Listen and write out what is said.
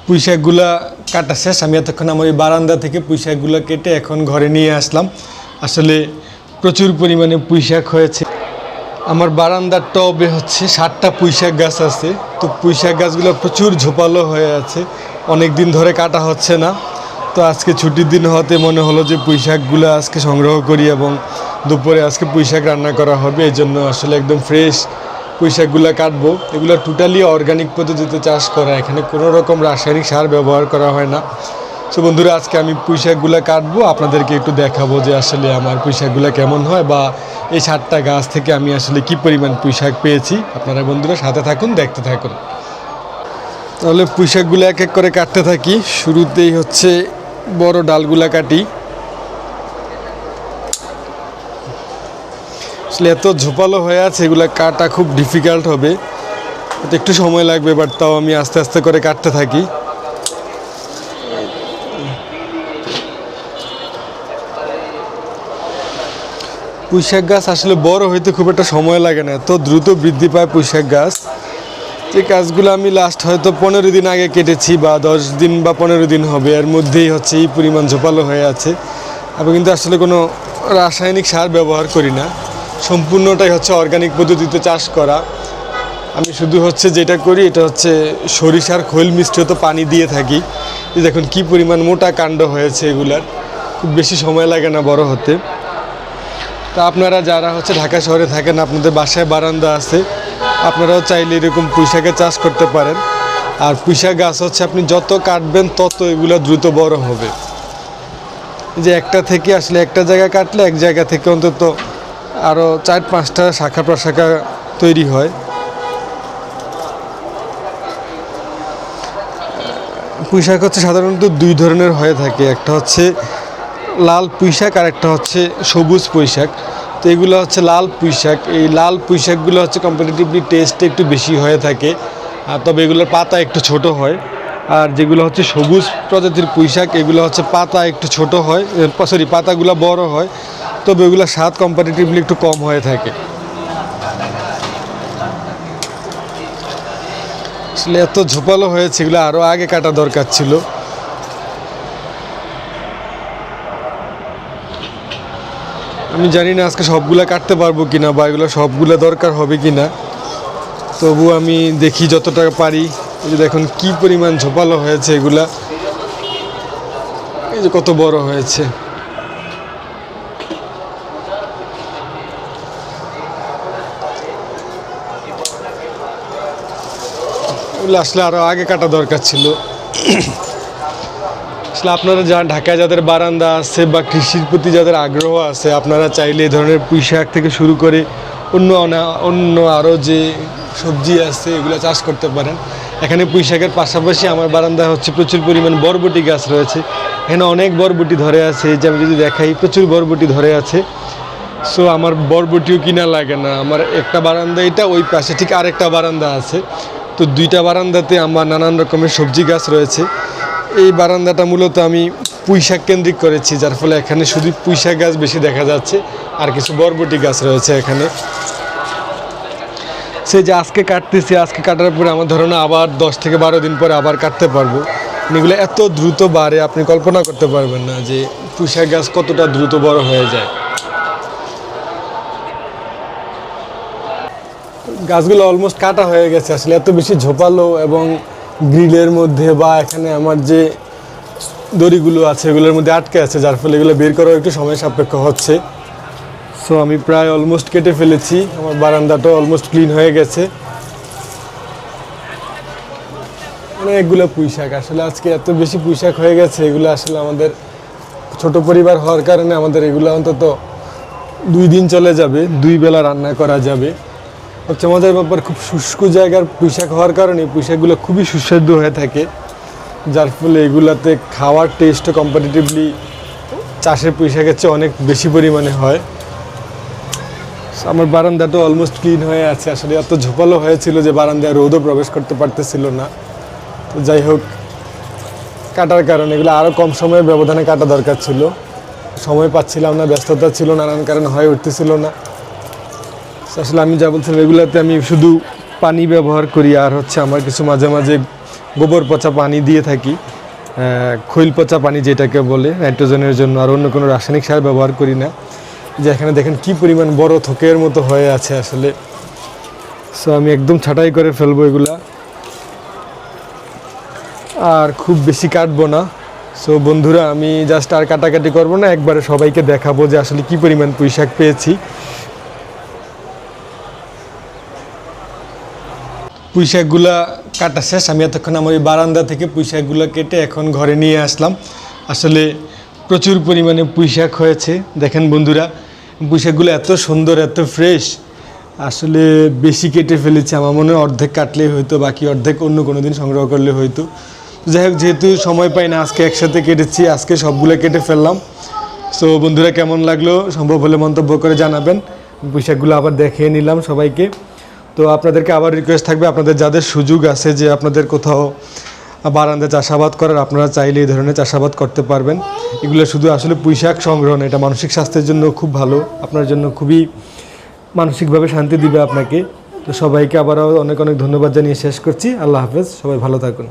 পুঁইশাকগুলা কাটা শেষ। আমি এতক্ষণ আমার এই বারান্দা থেকে পুঁইশাকগুলো কেটে এখন ঘরে নিয়ে আসলাম। আসলে প্রচুর পরিমাণে পুঁইশাক হয়েছে। আমার বারান্দার টবে হচ্ছে 7টা পুঁইশাক গাছ আছে। তো পুঁইশাক গাছগুলো প্রচুর ঝোপালো হয়ে আছে, অনেক দিন ধরে কাটা হচ্ছে না। তো আজকে ছুটির দিন হতে মনে হলো যে পুঁইশাকগুলো আজকে সংগ্রহ করি এবং দুপুরে আজকে পুঁইশাক রান্না করা হবে। এই জন্য আসলে একদম ফ্রেশ পুঁইশাকগুলো কাটবো। এগুলো টোটালি অর্গানিক পদ্ধতিতে চাষ করা, এখানে কোনো রকম রাসায়নিক সার ব্যবহার করা হয় না। সো বন্ধুরা, আজকে আমি পুঁইশাকগুলো কাটবো, আপনাদেরকে একটু দেখাবো যে আসলে আমার পুঁইশাকগুলো কেমন হয় বা এই 7টা গাছ থেকে আমি আসলে কি পরিমাণ পুঁইশাক পেয়েছি। আপনারা বন্ধুরা সাথে থাকুন, দেখতে থাকুন। তাহলে পুঁইশাকগুলো এক এক করে কাটতে থাকি। শুরুতেই হচ্ছে বড় ডালগুলা কাটি। আসলে এত ঝোপালো হয়ে আছে, এগুলা কাটা খুব ডিফিকাল্ট হবে, একটু সময় লাগবে, বাট তাও আমি আস্তে আস্তে করে কাটতে থাকি। পুঁইশাক গাছ আসলে বড় হইতে খুব একটা সময় লাগে না, এত দ্রুত বৃদ্ধি পায় পুঁইশাক গাছ। যে গাছগুলো আমি লাস্ট হয়তো 15 দিন আগে কেটেছি বা 10 দিন বা 15 দিন হবে, এর মধ্যেই হচ্ছে এই পরিমাণ ঝোপালো হয়ে আছে। আমি কিন্তু আসলে কোনো রাসায়নিক সার ব্যবহার করি না, সম্পূর্ণটাই হচ্ছে অর্গানিক পদ্ধতিতে চাষ করা। আমি শুধু হচ্ছে যেটা করি এটা হচ্ছে সরিষার খৈল মিশ্রিত পানি দিয়ে থাকি। এই দেখুন কি পরিমাণ মোটা কাণ্ড হয়েছে, এগুলার খুব বেশি সময় লাগে না বড় হতে। তা আপনারা যারা হচ্ছে ঢাকা শহরে থাকেন, আপনাদের বাসায় বারান্দা আছে, আপনারাও চাইলে এরকম পুঁইশাকের চাষ করতে পারেন। আর পুঁইশাক গাছ হচ্ছে আপনি যত কাটবেন তত এগুলো দ্রুত বড় হবে। যে একটা থেকে আসলে একটা জায়গা কাটলে এক জায়গা থেকে অন্তত আরও 4-5টা শাখা প্রশাখা তৈরি হয়। পুঁইশাক হচ্ছে সাধারণত 2 ধরনের হয়ে থাকে, একটা হচ্ছে লাল পুঁইশাক আর একটা হচ্ছে সবুজ পুঁইশাক। তো এগুলো হচ্ছে লাল পুঁইশাক। এই লাল পুঁইশাকগুলো হচ্ছে কম্পারেটিভলি টেস্ট একটু বেশি হয়ে থাকে, তবে এগুলোর পাতা একটু ছোট হয়। আর যেগুলো হচ্ছে সবুজ প্রজাতির পুঁইশাক, এগুলো হচ্ছে পাতা একটু ছোট হয়, পাতাগুলো বড় হয়, তবে এগুলো স্বাদ কম্পারেটিভলি একটু কম হয়ে থাকে। আসলে এত ঝোপালো হয়েছে, এগুলো আরও আগে কাটা দরকার ছিল। আমি জানি না আজকে সবগুলা কাটতে পারবো কিনা বা এগুলো সবগুলা দরকার হবে কিনা, তবু আমি দেখি যতটা পারি। এই যে দেখুন কি পরিমাণ ঝোপালো হয়েছে এগুলা, এই যে কত বড় হয়েছে। এগুলো আসলে আরও আগে কাটা দরকার ছিল। আসলে আপনারা ঢাকায় যাদের বারান্দা আছে বা কৃষির প্রতি যাদের আগ্রহ আছে, আপনারা চাইলে এই ধরনের পুঁইশাক থেকে শুরু করে অন্য আরও যে সবজি আছে এগুলো চাষ করতে পারেন। এখানে পুঁইশাকের পাশাপাশি আমার বারান্দায় হচ্ছে প্রচুর পরিমাণ বরবটি গাছ রয়েছে। এখানে অনেক বরবটি ধরে আছে, যে আমি যদি দেখাই প্রচুর বরবটি ধরে আছে। সো আমার বরবটিও কিনা লাগে না, আমার একটা বারান্দা এটা, ওই পাশে ঠিক আরেকটা বারান্দা আছে। তো 2টা বারান্দাতে আমার নানান রকমের সবজি গাছ রয়েছে। এই বারান্দাটা মূলত আমি পুঁইশাক কেন্দ্রিক করেছি, যার ফলে এখানে শুধু পুঁইশাক গাছ বেশি দেখা যাচ্ছে, আর কিছু বরবটি গাছ রয়েছে এখানে। সে যে আজকে কাটতেছি, আজকে কাটার পরে আমার ধারণা আবার 10 থেকে 12 দিন পরে আবার কাটতে পারবো। এগুলো এত দ্রুত বাড়ে, আপনি কল্পনা করতে পারবেন না যে পুঁইশাক গাছ কতটা দ্রুত বড় হয়ে যায়। গাছগুলো অলমোস্ট কাটা হয়ে গেছে, আসলে এত বেশি ঝোপালো এবং গ্রিলের মধ্যে বা এখানে আমার যে দড়িগুলো আছে এগুলোর মধ্যে আটকে আছে, যার ফলে এগুলো বের করাও একটু সময় সাপেক্ষ হচ্ছে। সো আমি প্রায় অলমোস্ট কেটে ফেলেছি, আমার বারান্দাটাও অলমোস্ট ক্লিন হয়ে গেছে। অনেকগুলো পুঁইশাক, আসলে আজকে এত বেশি পুঁইশাক হয়ে গেছে, এগুলো আসলে আমাদের ছোট পরিবার হওয়ার কারণে আমাদের এগুলো অন্তত 2 দিন চলে যাবে, 2 বেলা রান্না করা যাবে। সবচেয়ে মজার ব্যাপার, খুব শুষ্ক জায়গার পুঁইশাক হওয়ার কারণে পুঁইশাকগুলো খুবই সুস্বাদু হয়ে থাকে, যার ফলে এগুলাতে খাওয়ার টেস্টও কম্পারেটিভলি চাষের পুঁইশাকের চেয়ে অনেক বেশি পরিমাণে হয়। আমার বারান্দাটা অলমোস্ট ক্লিন হয়ে আছে। আসলে এত ঝোপালো হয়েছিল যে বারান্দায় রোদও প্রবেশ করতে পারতেছিল না। তো যাই হোক, কাটার কারণে এগুলো আরও কম সময়ের ব্যবধানে কাটা দরকার ছিল, সময় পাচ্ছিলাম না, ব্যস্ততা ছিল, নানান কারণে হয়ে উঠতেছিল না। আসলে আমি যা বলছিলাম, এগুলাতে আমি শুধু পানি ব্যবহার করি, আর হচ্ছে আমার কিছু মাঝে মাঝে গোবর পচা পানি দিয়ে থাকি, খৈল পচা পানি যেটাকে বলে নাইট্রোজেনের জন্য, আর অন্য কোনো রাসায়নিক সার ব্যবহার করি না। যে এখানে দেখেন কি পরিমাণ বড় থোকের মতো হয়ে আছে আসলে। সো আমি একদম ছাঁটাই করে ফেলবো এগুলা, আর খুব বেশি কাটবো না। সো বন্ধুরা, আমি জাস্ট আর কাটাকাটি করবো না, একবারে সবাইকে দেখাবো যে আসলে কি পরিমাণ পুঁইশাক পেয়েছি। পুঁইশাকগুলা কাটা শেষ। আমি এতক্ষণ আমার ওই বারান্দা থেকে পুঁইশাকগুলো কেটে এখন ঘরে নিয়ে আসলাম। আসলে প্রচুর পরিমাণে পুঁইশাক হয়েছে। দেখেন বন্ধুরা, পুঁইশাকগুলো এত সুন্দর, এত ফ্রেশ, আসলে বেশি কেটে ফেলেছি। আমার মনে হয় অর্ধেক কাটলেই হয়তো, বাকি অর্ধেক অন্য কোনো দিন সংগ্রহ করলে হয়তো। যাই হোক, যেহেতু সময় পাই না, আজকে একসাথে কেটেছি, আজকে সবগুলো কেটে ফেললাম। সো বন্ধুরা, কেমন লাগলো সম্ভব হলে মন্তব্য করে জানাবেন। পুঁইশাকগুলো আবার দেখিয়ে নিলাম সবাইকে। তো আপনাদেরকে আবার রিকোয়েস্ট থাকবে, আপনাদের যাদের সুযোগ আছে যে আপনাদের কোথাও বারান্দায় চাষাবাদ করার, আপনারা চাইলে এই ধরনের চাষাবাদ করতে পারবেন। এগুলো শুধু আসলে পুঁইশাক সংগ্রহ না, এটা মানসিক স্বাস্থ্যের জন্য খুব ভালো, আপনার জন্য খুবই মানসিকভাবে শান্তি দিবে আপনাকে। তো সবাইকে আবারও অনেক অনেক ধন্যবাদ জানিয়ে শেষ করছি। আল্লাহ হাফেজ, সবাই ভালো থাকুন।